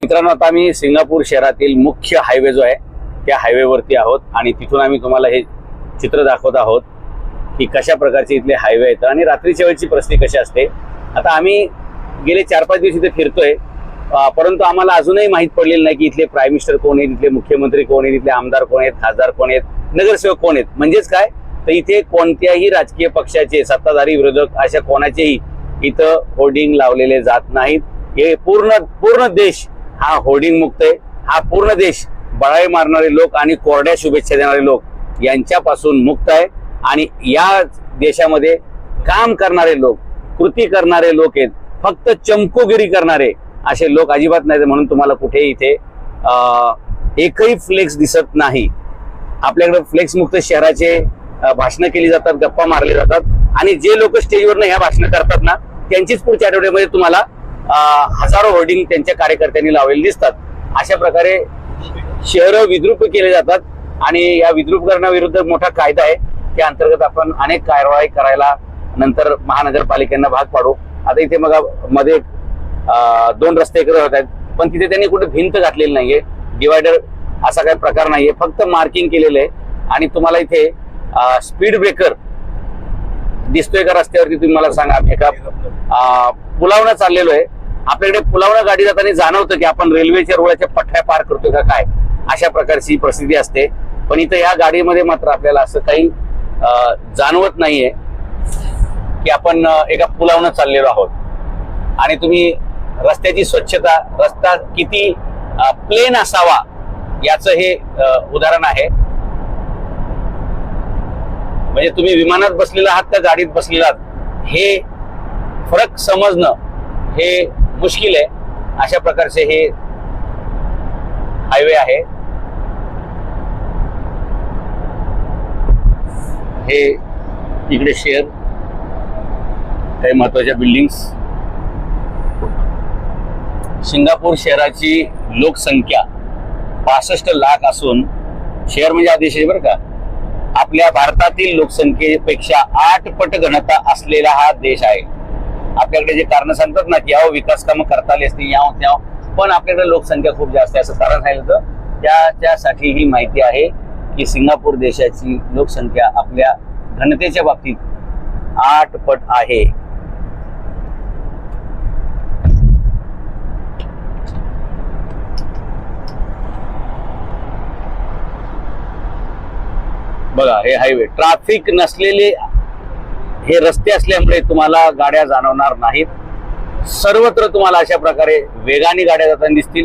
मित्रांनो, आता आम्ही सिंगापूर शहरातील मुख्य हायवे जो आहे त्या हायवेवरती आहोत आणि तिथून आम्ही तुम्हाला हे चित्र दाखवत आहोत की कशा प्रकारचे इथले हायवे आहेत आणि रात्रीच्या वेळची परिस्थिती कशी असते। आता आम्ही गेले 4-5 दिवस इथे फिरतोय, परंतु आम्हाला अजूनही माहीत पडलेलं नाही की इथले प्राईम मिनिस्टर कोण आहेत, इथले मुख्यमंत्री कोण आहेत, इथले आमदार कोण आहेत, खासदार कोण आहेत, नगरसेवक कोण आहेत। म्हणजेच काय तर इथे कोणत्याही राजकीय पक्षाचे सत्ताधारी विरोधक अशा कोणाचेही इथं होर्डिंग लावलेले जात नाहीत। हे पूर्ण देश हा होर्डिंग मुक्त आहे। हा पूर्ण देश बळाई मारणारे लोक आणि कोरड्या शुभेच्छा देणारे लोक यांच्यापासून मुक्त आहे आणि या देशामध्ये काम करणारे लोक, कृती करणारे लोक आहेत। फक्त चमकोगिरी करणारे असे लोक अजिबात नाहीत। म्हणून तुम्हाला कुठेही इथे एकही फ्लेक्स दिसत नाही। आपल्याकडे फ्लेक्स मुक्त शहराचे भाषणं केली जातात, गप्पा मारले जातात आणि जे लोक स्टेजवर ह्या भाषणं करतात ना त्यांचीच पुढच्या आठवड्यामध्ये तुम्हाला हजारो होर्डिंग त्यांच्या कार्यकर्त्यांनी लावलेले दिसतात। अशा प्रकारे शहरं विद्रूप केले जातात आणि या विद्रूपकरणाविरुद्ध मोठा कायदा आहे। त्या अंतर्गत आपण अनेक कारवाई करायला नंतर महानगरपालिकेला भाग पाडू। आता इथे मग मध्ये 2 रस्ते एकत्र होत आहेत, पण तिथे त्यांनी कुठे भिंत घातलेली नाहीये, डिवायडर असा काही प्रकार नाहीये, फक्त मार्किंग केलेलं आहे। आणि तुम्हाला इथे स्पीड ब्रेकर दिसतोय का रस्त्यावरती? तुम्ही मला सांगा। आम्ही एका पुलावनं चाललेलो आहे, आपल्याकडे पुलावनं गाडी जाताना जाणवतं की आपण रेल्वेच्या रुळाच्या पट्ट्या पार करतोय का काय, अशा प्रकारची परिस्थिती असते। पण इथं या गाडीमध्ये मात्र आपल्याला असं काही जाणवत नाहीये की आपण एका पुलावनं चाललेलो आहोत। आणि तुम्ही रस्त्याची स्वच्छता, रस्ता किती प्लेन असावा याचं हे उदाहरण आहे। म्हणजे तुम्ही विमानात बसलेला आहात का गाडीत बसलेला आहात हे फरक समजणं हे मुश्किल आहे। अशा प्रकारचे हे हायवे आहे। हे इकडे शहर, काही महत्वाच्या बिल्डिंग्स। सिंगापूर शहराची लोकसंख्या 65 लाख असून शहर म्हणजे हा देश आहे बरं का, आपल्या भारतातील लोकसंख्येपेक्षा 8 पट घनता असलेला हा देश आहे। आपल्याकडे जे कारण सांगतात ना की याव विकास कामं करता आली असती याव त्याव, पण आपल्याकडे लोकसंख्या खूप जास्त आहे असं कारण सांगितलं। त्यासाठी ही माहिती आहे की सिंगापूर देशाची लोकसंख्या आपल्या घनतेच्या बाबतीत 8 पट आहे। बघा हे हायवे, ट्रॅफिक नसलेले हे रस्ते असल्यामुळे तुम्हाला गाड्या जाणवणार नाहीत। सर्वत्र तुम्हाला अशा प्रकारे वेगाने गाड्या जाताना दिसतील।